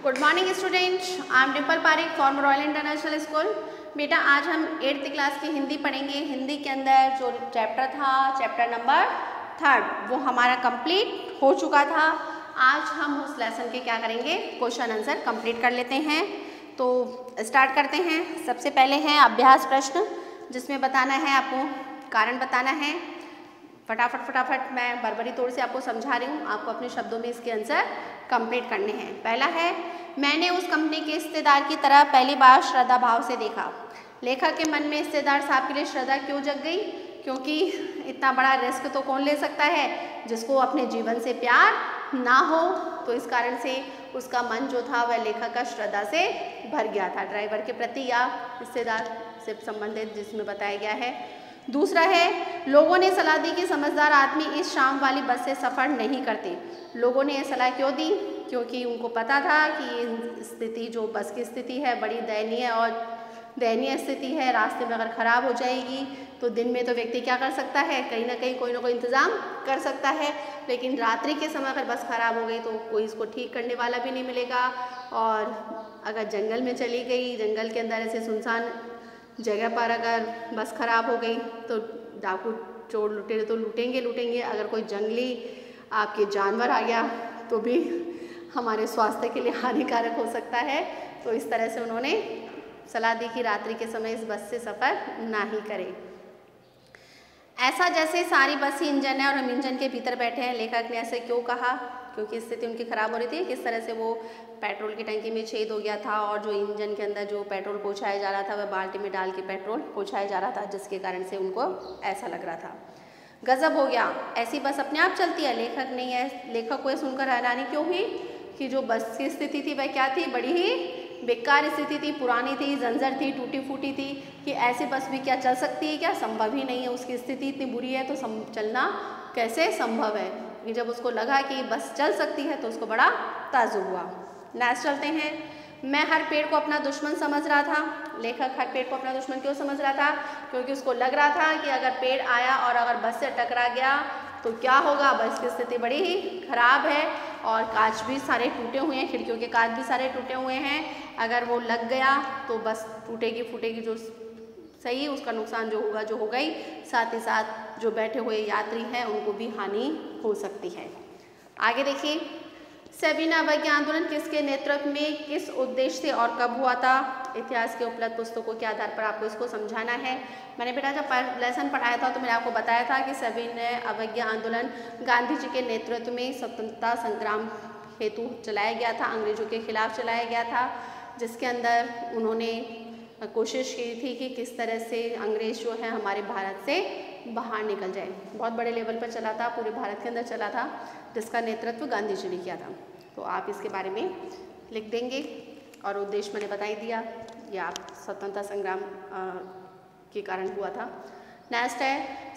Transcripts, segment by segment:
Good morning student, I am Dimple Pareek from Royal International School. बेटा आज हम 8th क्लास की हिंदी पढ़ेंगे। हिंदी के अंदर जो चैप्टर था, चैप्टर नंबर 3, वो हमारा कंप्लीट हो चुका था। आज हम उस लेसन के क्या करेंगे, क्वेश्चन आंसर कंप्लीट कर लेते हैं। तो स्टार्ट करते हैं। सबसे पहले है अभ्यास प्रश्न, जिसमें बताना है आपको, कारण बताना है। फटाफट मैं बरबरी तौर से आपको समझा रही हूँ, आपको अपने शब्दों में इसके आंसर कंप्लीट करने हैं। पहला है, मैंने उस कंपनी के हिस्सेदार की तरह पहली बार श्रद्धा भाव से देखा। लेखक के मन में हिस्सेदार साहब के लिए श्रद्धा क्यों जग गई? क्योंकि इतना बड़ा रिस्क तो कौन ले सकता है जिसको अपने जीवन से प्यार ना हो। तो इस कारण से उसका मन जो था वह लेखक का श्रद्धा से भर गया था, ड्राइवर के प्रति या हिस्सेदार से संबंधित, जिसमें बताया गया है। दूसरा है, लोगों ने सलाह दी कि समझदार आदमी इस शाम वाली बस से सफ़र नहीं करते। लोगों ने यह सलाह क्यों दी? क्योंकि उनको पता था कि ये स्थिति, जो बस की स्थिति है, बड़ी दयनीय स्थिति है। रास्ते में अगर ख़राब हो जाएगी तो दिन में तो व्यक्ति क्या कर सकता है, कहीं ना कहीं कोई ना कोई इंतज़ाम कर सकता है, लेकिन रात्रि के समय अगर बस ख़राब हो गई तो कोई इसको ठीक करने वाला भी नहीं मिलेगा। और अगर जंगल में चली गई, जंगल के अंदर ऐसे सुनसान जगह पर अगर बस ख़राब हो गई तो डाकू चोर लुटेरे तो लूटेंगे। अगर कोई जंगली आपके जानवर आ गया तो भी हमारे स्वास्थ्य के लिए हानिकारक हो सकता है। तो इस तरह से उन्होंने सलाह दी कि रात्रि के समय इस बस से सफ़र ना ही करें। ऐसा जैसे सारी बस ही इंजन है और हम इंजन के भीतर बैठे हैं। लेखक ने ऐसे क्यों कहा? क्योंकि स्थिति उनकी ख़राब हो रही थी। किस तरह से वो पेट्रोल की टंकी में छेद हो गया था और जो इंजन के अंदर जो पेट्रोल पहुँचाया जा रहा था वह बाल्टी में डाल के पेट्रोल पहुँचाया जा रहा था, जिसके कारण से उनको ऐसा लग रहा था। गजब हो गया, ऐसी बस अपने आप चलती है? लेखक को यह सुनकर हैरानी क्यों हुई कि जो बस की स्थिति थी वह क्या थी, बड़ी ही बेकार स्थिति थी, पुरानी थी, जंजर थी, टूटी फूटी थी। कि ऐसी बस भी क्या चल सकती है? क्या संभव ही नहीं है। उसकी स्थिति इतनी बुरी है तो चलना कैसे संभव है? कि जब उसको लगा कि बस चल सकती है तो उसको बड़ा ताज्जुब हुआ। नेक्स्ट चलते हैं। मैं हर पेड़ को अपना दुश्मन समझ रहा था। लेखक हर पेड़ को अपना दुश्मन क्यों समझ रहा था? क्योंकि उसको लग रहा था कि अगर पेड़ आया और अगर बस से टकरा गया तो क्या होगा, बस की स्थिति बड़ी ही खराब है और कांच भी सारे टूटे हुए हैं, खिड़कियों के कांच भी सारे टूटे हुए हैं। अगर वो लग गया तो बस टूटेगी फूटेगी, जो सही, उसका नुकसान जो होगा ही, साथ ही साथ जो बैठे हुए यात्री हैं उनको भी हानि हो सकती है। आगे देखिए, सेबिना अवज्ञा आंदोलन किसके नेतृत्व में, किस उद्देश्य से और कब हुआ था? इतिहास के उपलब्ध पुस्तकों के आधार पर आपको इसको समझाना है। मैंने बेटा जब लेसन पढ़ाया था तो मैंने आपको बताया था कि सेबिना अवज्ञा आंदोलन गांधी जी के नेतृत्व में स्वतंत्रता संग्राम हेतु चलाया गया था, अंग्रेजों के खिलाफ चलाया गया था, जिसके अंदर उन्होंने कोशिश की थी कि किस तरह से अंग्रेज जो है हमारे भारत से बाहर निकल जाए। बहुत बड़े लेवल पर चला था, पूरे भारत के अंदर चला था, जिसका नेतृत्व गांधी जी ने किया था। तो आप इसके बारे में लिख देंगे और उद्देश्य मैंने बता ही दिया, ये आप स्वतंत्रता संग्राम के कारण हुआ था। नेक्स्ट है,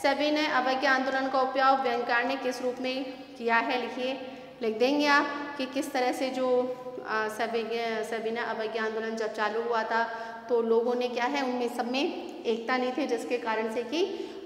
सविनय अवज्ञा आंदोलन का उपयोग व्यंग्यकार ने किस रूप में किया है? लिख देंगे आप कि किस तरह से जो सविनय अवज्ञा आंदोलन जब चालू हुआ था तो लोगों ने क्या है, उनमें सब में एकता नहीं थी, जिसके कारण से कि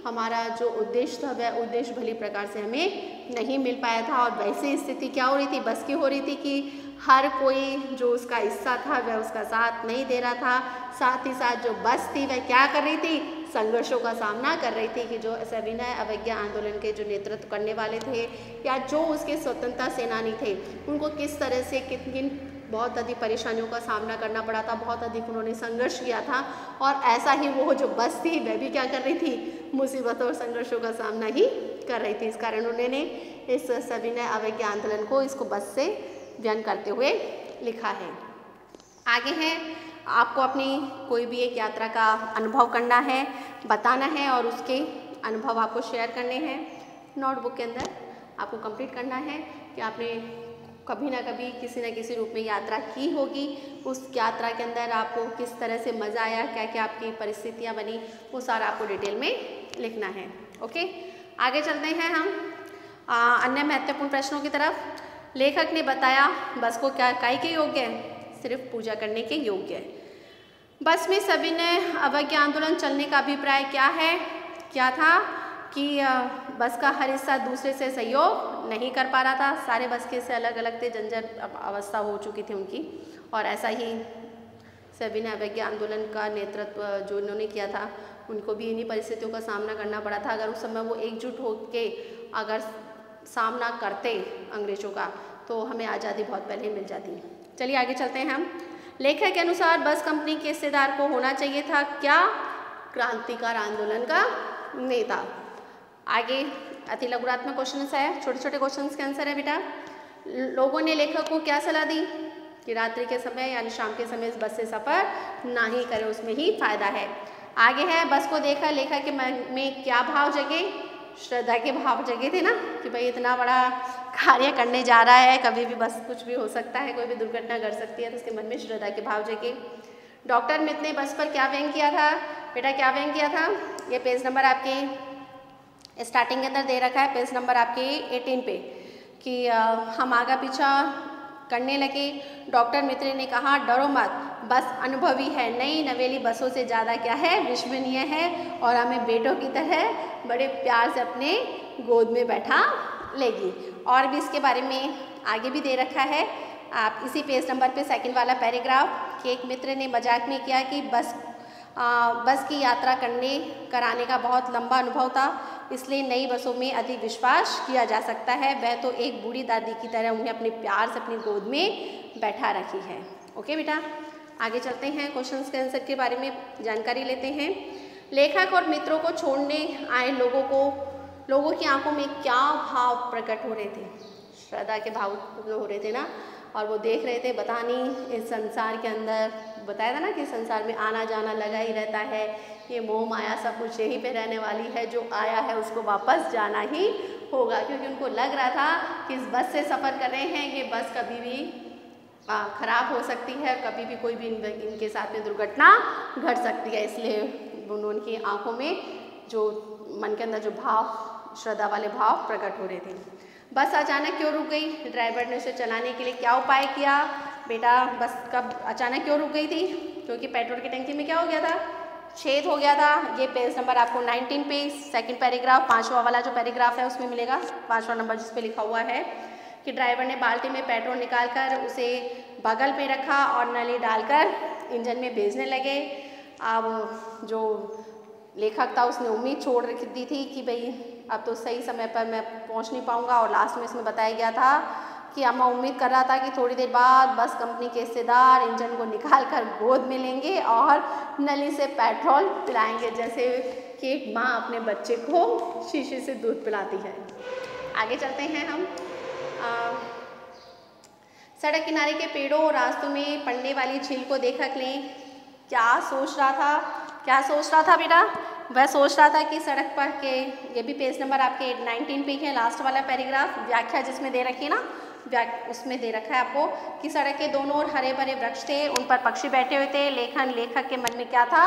हमारा जो उद्देश्य था वह उद्देश्य भली प्रकार से हमें नहीं मिल पाया था। और वैसी स्थिति क्या हो रही थी, बस की हो रही थी कि हर कोई जो उसका हिस्सा था वह उसका साथ नहीं दे रहा था। साथ ही साथ जो बस थी वह क्या कर रही थी, संघर्षों का सामना कर रही थी। कि जो सविनय अवज्ञा आंदोलन के जो नेतृत्व करने वाले थे या जो उसके स्वतंत्रता सेनानी थे, उनको किस तरह से किन बहुत अधिक परेशानियों का सामना करना पड़ा था, बहुत अधिक उन्होंने संघर्ष किया था। और ऐसा ही वो जो बस थी वह भी क्या कर रही थी, मुसीबतों और संघर्षों का सामना ही कर रही थी। इस कारण उन्होंने इस सविनय अवज्ञा आंदोलन को, इसको बस से व्यंग्य करते हुए लिखा है। आगे है, आपको अपनी कोई भी एक यात्रा का अनुभव करना है, बताना है और उसके अनुभव आपको शेयर करने हैं। नोटबुक के अंदर आपको कंप्लीट करना है कि आपने कभी ना कभी किसी न किसी रूप में यात्रा की होगी। उस यात्रा के अंदर आपको किस तरह से मज़ा आया, क्या क्या आपकी परिस्थितियाँ बनी, वो सारा आपको डिटेल में लिखना है। ओके, आगे चलते हैं हम अन्य महत्वपूर्ण प्रश्नों की तरफ। लेखक ने बताया बस को क्या काय के योग्य है, सिर्फ पूजा करने के योग्य है। बस में सविनय अवज्ञा आंदोलन चलने का अभिप्राय क्या था कि बस का हर हिस्सा दूसरे से सहयोग नहीं कर पा रहा था, सारे बस के हिस्से अलग अलग थे, जर्जर अवस्था हो चुकी थी उनकी। और ऐसा ही सविनय अवज्ञा आंदोलन का नेतृत्व जो इन्होंने किया था, उनको भी इन्हीं परिस्थितियों का सामना करना पड़ा था। अगर उस समय वो एकजुट होके अगर सामना करते अंग्रेजों का, तो हमें आज़ादी बहुत पहले मिल जाती। चलिए आगे चलते हैं हम। लेखक के अनुसार बस कंपनी के हिस्सेदार को होना चाहिए था क्या? क्रांतिकारी आंदोलन का नेता। आगे अति लघुरात्मक क्वेश्चन है, छोटे छोटे क्वेश्चन के आंसर है बेटा। लोगों ने लेखक को क्या सलाह दी कि रात्रि के समय यानी शाम के समय इस बस से सफ़र ना ही करें, उसमें ही फायदा है। आगे है, बस को देखा लेखक के मन में क्या भाव जगे? श्रद्धा के भाव जगे थे ना कि भाई इतना बड़ा कार्य करने जा रहा है, कभी भी बस कुछ भी हो सकता है, कोई भी दुर्घटना घट सकती है, तो उसके मन में श्रद्धा के भाव जगे। डॉक्टर मित्र ने बस पर क्या व्यंग किया था? बेटा क्या व्यंग किया था? ये पेज नंबर आपके स्टार्टिंग के अंदर दे रखा है, पेज नंबर आपके 18 पे, कि हम आगा पीछा करने लगे। डॉक्टर मित्र ने कहा डरो मत, बस अनुभवी है, नई नवेली बसों से ज़्यादा क्या है, विश्वसनीय है और हमें बेटों की तरह बड़े प्यार से अपने गोद में बैठा लेगी। और भी इसके बारे में आगे भी दे रखा है, आप इसी पेज नंबर पे सेकंड वाला पैराग्राफ, कि एक मित्र ने मजाक में किया कि बस की यात्रा कराने का बहुत लंबा अनुभव था, इसलिए नई बसों में अधिक विश्वास किया जा सकता है। वह तो एक बूढ़ी दादी की तरह उन्हें अपने प्यार से अपनी गोद में बैठा रखी है। ओके बेटा, आगे चलते हैं, क्वेश्चंस के आंसर के बारे में जानकारी लेते हैं। लेखक और मित्रों को छोड़ने आए लोगों की आंखों में क्या भाव प्रकट हो रहे थे? श्रद्धा के भाव हो रहे थे ना, और वो देख रहे थे पता नहीं इस संसार के अंदर, बताया था ना कि संसार में आना जाना लगा ही रहता है, ये मोह माया सब कुछ यहीं पे रहने वाली है, जो आया है उसको वापस जाना ही होगा। क्योंकि उनको लग रहा था कि इस बस से सफ़र कर रहे हैं, ये बस कभी भी खराब हो सकती है, कभी भी कोई भी इनके साथ में दुर्घटना घट सकती है, इसलिए उनकी आंखों में जो मन के अंदर जो भाव, श्रद्धा वाले भाव प्रकट हो रहे थे। बस अचानक क्यों रुक गई? ड्राइवर ने उसे चलाने के लिए क्या उपाय किया? बेटा बस कब अचानक क्यों रुक गई थी? क्योंकि पेट्रोल की टंकी में क्या हो गया था? छेद हो गया था। ये पेज नंबर आपको 19 पे सेकंड पैराग्राफ, 5वां वाला जो पैराग्राफ है उसमें मिलेगा, 5वां नंबर जिस पे लिखा हुआ है कि ड्राइवर ने बाल्टी में पेट्रोल निकालकर उसे बगल में रखा और नली डालकर इंजन में भेजने लगे। अब जो लेखक था उसने उम्मीद छोड़ रखी दी थी कि भाई अब तो सही समय पर मैं पहुंच नहीं पाऊंगा, और लास्ट में इसमें बताया गया था कि अम्मा उम्मीद कर रहा था कि थोड़ी देर बाद बस कंपनी के हिस्सेदार इंजन को निकाल कर गोद में लेंगे और नली से पेट्रोल पिलाएंगे, जैसे कि एक माँ अपने बच्चे को शीशे से दूध पिलाती है। आगे चलते हैं हम। सड़क किनारे के पेड़ों और रास्तों में पड़ने वाली झील को देखकर लें क्या सोच रहा था? क्या सोच रहा था बेटा? वह सोच रहा था कि सड़क पर के, ये भी पेज नंबर आपके 19 पे है, लास्ट वाला पैराग्राफ, व्याख्या जिसमें दे रखी है ना, उसमें दे रखा है आपको कि सड़क के दोनों ओर हरे भरे वृक्ष थे, उन पर पक्षी बैठे हुए थे। लेखक के मन में क्या था?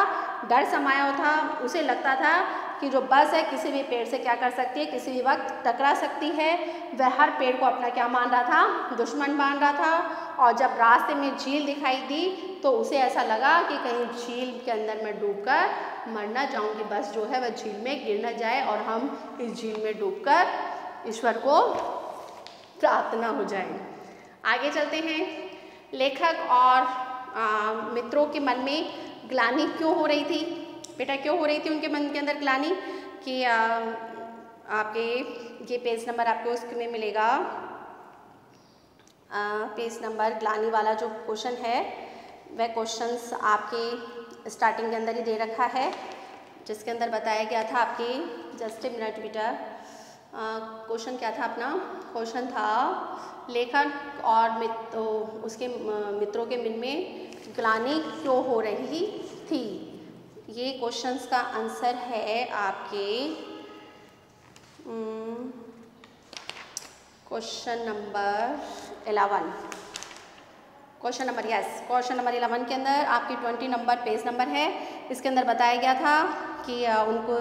डर समाया हुआ था। उसे लगता था कि जो बस है किसी भी पेड़ से क्या कर सकती है, किसी भी वक्त टकरा सकती है। वह हर पेड़ को अपना क्या मान रहा था? दुश्मन मान रहा था। और जब रास्ते में झील दिखाई दी तो उसे ऐसा लगा कि कहीं झील के अंदर मैं डूबकर मर ना जाऊं, कि बस जो है वह झील में गिर न जाए और हम इस झील में डूबकर ईश्वर को प्रार्थना हो जाए। आगे चलते हैं। लेखक और मित्रों के मन में ग्लानि क्यों हो रही थी? बेटा क्यों हो रही थी उनके मन के अंदर ग्लानि? कि आपके ये पेज नंबर आपको उसमें मिलेगा, पेज नंबर ग्लानि वाला जो क्वेश्चन है वह क्वेश्चंस आपके स्टार्टिंग के अंदर ही दे रखा है, जिसके अंदर बताया गया था आपके, जस्ट ए मिनट बेटा, क्वेश्चन क्या था अपना? क्वेश्चन था लेखक और उसके मित्रों के मन में ग्लानि क्यों हो रही थी। ये क्वेश्चंस का आंसर है आपके क्वेश्चन नंबर 11। क्वेश्चन नंबर 11 के अंदर आपकी 20 नंबर पेज नंबर है। इसके अंदर बताया गया था कि उनको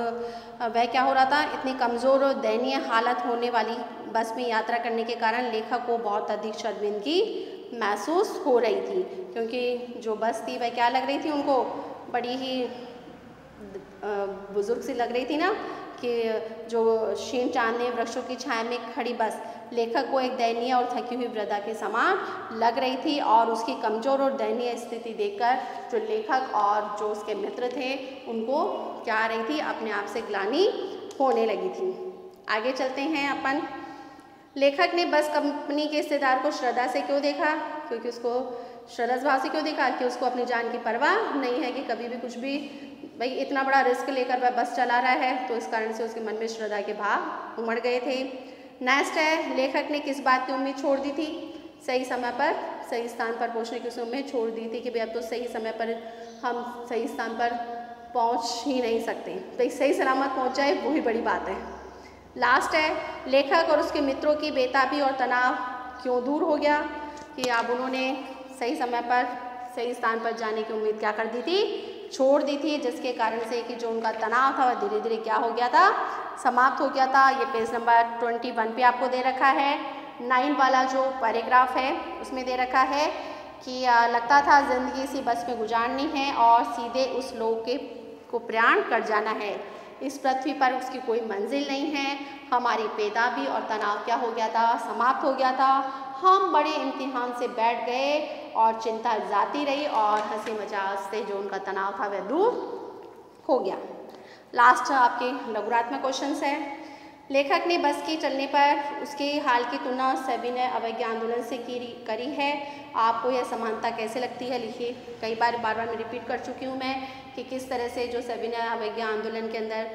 वह क्या हो रहा था, इतनी कमज़ोर और दयनीय हालत होने वाली बस में यात्रा करने के कारण लेखक को बहुत अधिक शर्मिंदगी महसूस हो रही थी। क्योंकि जो बस थी वह क्या लग रही थी उनको, बड़ी ही बुजुर्ग सी लग रही थी ना, कि जो शीन चांद ने वृक्षों की छाया में खड़ी बस लेखक को एक दयनीय और थकी हुई वृद्धा के समान लग रही थी और उसकी कमज़ोर और दयनीय स्थिति देखकर जो लेखक और जो उसके मित्र थे उनको क्या आ रही थी, अपने आप से ग्लानि होने लगी थी। आगे चलते हैं अपन। लेखक ने बस कंपनी के हिस्सेदार को श्रद्धा से क्यों देखा, क्योंकि उसको श्रद्धा भाव से क्यों देखा कि उसको अपनी जान की परवाह नहीं है कि कभी भी कुछ भी, भाई इतना बड़ा रिस्क लेकर वह बस चला रहा है, तो इस कारण से उसके मन में श्रद्धा के भाव उमड़ गए थे। नेक्स्ट है, लेखक ने किस बात की उम्मीद छोड़ दी थी, सही समय पर सही स्थान पर पहुंचने की उम्मीद छोड़ दी थी कि भाई अब तो सही समय पर हम सही स्थान पर पहुंच ही नहीं सकते, भाई सही सलामत पहुंच जाए वही बड़ी बात है। लास्ट है, लेखक और उसके मित्रों की बेताबी और तनाव क्यों दूर हो गया, कि अब उन्होंने सही समय पर सही स्थान पर जाने की उम्मीद क्या कर दी थी, छोड़ दी थी, जिसके कारण से कि जो उनका तनाव था वह धीरे धीरे क्या हो गया था, समाप्त हो गया था। ये पेज नंबर 21 पे आपको दे रखा है। 9 वाला जो पैराग्राफ है उसमें दे रखा है कि लगता था जिंदगी इसी बस में गुजारनी है और सीधे उस लोक को प्रयाण कर जाना है। इस पृथ्वी पर उसकी कोई मंजिल नहीं है। हमारी बेताबी और तनाव क्या हो गया था, समाप्त हो गया था। हम बड़े इम्तिहान से बैठ गए और चिंता जाती रही और हंसी मजाक से जो उनका तनाव था वह दूर हो गया। लास्ट आपके लघुरात्मक क्वेश्चंस है। लेखक ने बस के चलने पर उसके हाल की तुलना सविनय अवज्ञा आंदोलन से करी है। आपको यह समानता कैसे लगती है, लिखिए। कई बार मैं रिपीट कर चुकी हूँ मैं कि किस तरह से जो सविनय अवज्ञा आंदोलन के अंदर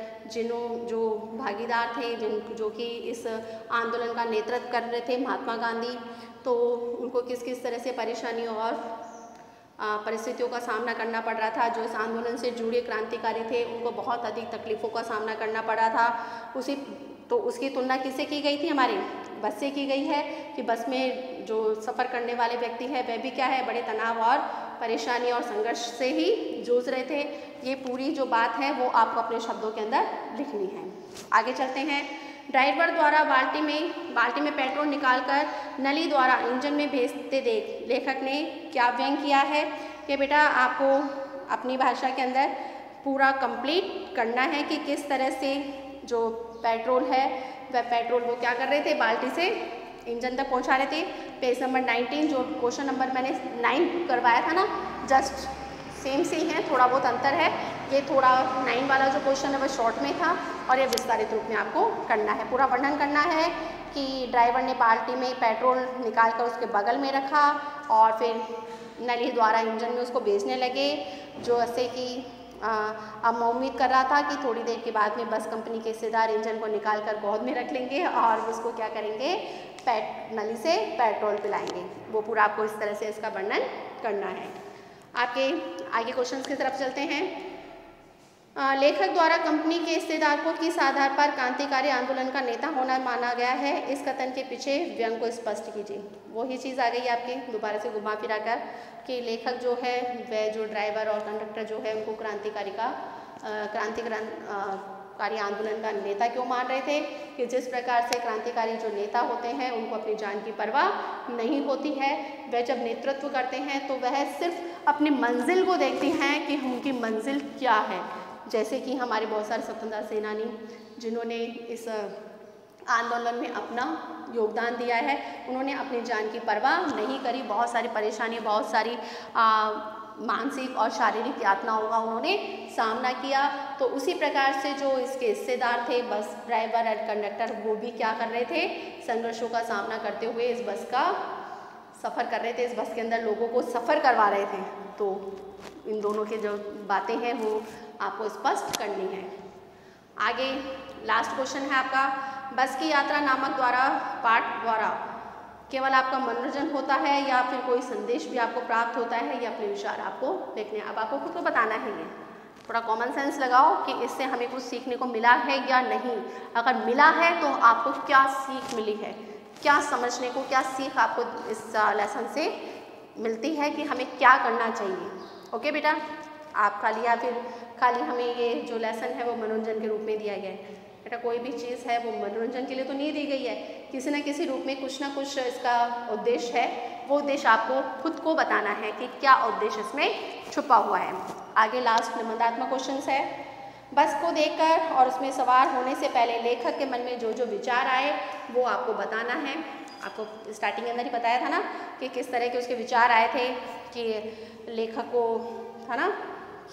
जो भागीदार थे, जो कि इस आंदोलन का नेतृत्व कर रहे थे महात्मा गांधी, तो उनको किस किस तरह से परेशानियों और परिस्थितियों का सामना करना पड़ रहा था। जो इस आंदोलन से जुड़े क्रांतिकारी थे उनको बहुत अधिक तकलीफ़ों का सामना करना पड़ा था। उसकी तुलना किससे की गई थी, हमारे बस से की गई है कि बस में जो सफ़र करने वाले व्यक्ति है वह भी क्या है, बड़े तनाव और परेशानी और संघर्ष से ही जूझ रहे थे। ये पूरी जो बात है वो आपको अपने शब्दों के अंदर लिखनी है। आगे चलते हैं। ड्राइवर द्वारा बाल्टी में पेट्रोल निकालकर नली द्वारा इंजन में भेजते देख लेखक ने क्या व्यंग किया है कि बेटा आपको अपनी भाषा के अंदर पूरा कंप्लीट करना है कि किस तरह से जो पेट्रोल है वह पेट्रोल वो क्या कर रहे थे, बाल्टी से इंजन तक पहुंचा रहे थे। पेज नंबर 19 जो क्वेश्चन नंबर मैंने 9 करवाया था ना, जस्ट सेम से ही है, थोड़ा बहुत अंतर है। ये थोड़ा 9 वाला जो क्वेश्चन है वह शॉर्ट में था और ये विस्तारित रूप में आपको करना है। पूरा वर्णन करना है कि ड्राइवर ने बाल्टी में पेट्रोल निकाल कर उसके बगल में रखा और फिर नली द्वारा इंजन में उसको भेजने लगे, जो ऐसे कि अब मैं उम्मीद कर रहा था कि थोड़ी देर के बाद में बस कंपनी के हिस्सेदार इंजन को निकाल कर गोद में रख लेंगे और उसको क्या करेंगे, नली से पेट्रोल पिलाएंगे। वो पूरा आपको इस तरह से इसका वर्णन करना है। आपके आगे क्वेश्चंस की तरफ चलते हैं। लेखक द्वारा कंपनी के हिस्सेदार को किस आधार पर क्रांतिकारी आंदोलन का नेता होना माना गया है, इस कथन के पीछे व्यंग को स्पष्ट कीजिए। वही चीज़ आ गई आपके दोबारा से घुमा फिरा कर कि लेखक जो है वह जो ड्राइवर और कंडक्टर जो है उनको क्रांतिकारी आंदोलन का नेता क्यों मान रहे थे, कि जिस प्रकार से क्रांतिकारी जो नेता होते हैं उनको अपनी जान की परवाह नहीं होती है। वह जब नेतृत्व करते हैं तो वह सिर्फ अपनी मंजिल को देखते हैं कि उनकी मंजिल क्या है। जैसे कि हमारे बहुत सारे स्वतंत्रता सेनानी जिन्होंने इस आंदोलन में अपना योगदान दिया है, उन्होंने अपनी जान की परवाह नहीं करी। बहुत सारी परेशानी, बहुत सारी मानसिक और शारीरिक यातनाओं का उन्होंने सामना किया। तो उसी प्रकार से जो इसके हिस्सेदार थे, बस ड्राइवर और कंडक्टर, वो भी क्या कर रहे थे, संघर्षों का सामना करते हुए इस बस का सफ़र कर रहे थे। इस बस के अंदर लोगों को सफ़र करवा रहे थे। तो इन दोनों के जो बातें हैं वो आपको स्पष्ट करनी है। आगे लास्ट क्वेश्चन है आपका, बस की यात्रा नामक पाठ द्वारा केवल आपका मनोरंजन होता है या फिर कोई संदेश भी आपको प्राप्त होता है, ये अपने विचार आपको लिखने हैं। अब आपको खुद को बताना है, ये थोड़ा कॉमन सेंस लगाओ कि इससे हमें कुछ सीखने को मिला है या नहीं। अगर मिला है तो आपको क्या सीख मिली है, क्या समझने को, क्या सीख आपको इस लेसन से मिलती है कि हमें क्या करना चाहिए। ओके बेटा, आप खाली हमें ये जो लेसन है वो मनोरंजन के रूप में दिया गया है। बेटा कोई भी चीज़ है वो मनोरंजन के लिए तो नहीं दी गई है, किसी न किसी रूप में कुछ ना कुछ इसका उद्देश्य है। वो उद्देश्य आपको खुद को बताना है कि क्या उद्देश्य इसमें छुपा हुआ है। आगे लास्ट निबंधात्मक क्वेश्चन है। बस को देखकर और उसमें सवार होने से पहले लेखक के मन में जो जो विचार आए वो आपको बताना है। आपको स्टार्टिंग के अंदर ही बताया था ना कि किस तरह के उसके विचार आए थे कि लेखक को था ना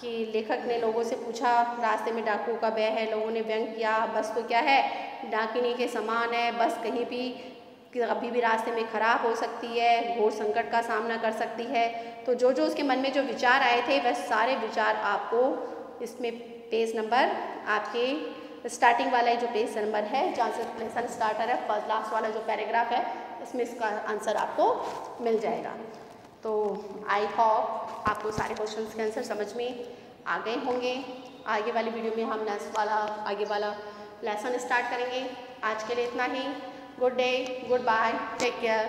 कि लेखक ने लोगों से पूछा रास्ते में डाकू का भय है, लोगों ने व्यंग किया बस तो क्या है डाकिनी के समान है, बस कहीं भी कभी भी रास्ते में खराब हो सकती है, घोर संकट का सामना कर सकती है। तो जो जो उसके मन में जो विचार आए थे वह सारे विचार आपको इसमें पेज नंबर आपके स्टार्टिंग वाला जो पेज नंबर है जहाँ से लेसन स्टार्टर है फर्स्ट लास्ट वाला जो पैराग्राफ है इसमें इसका आंसर आपको मिल जाएगा। तो आई होप आपको सारे क्वेश्चंस के आंसर समझ में आ गए होंगे। आगे वाली वीडियो में हम आगे वाला लेसन स्टार्ट करेंगे। आज के लिए इतना ही। Good day, good bye, take care.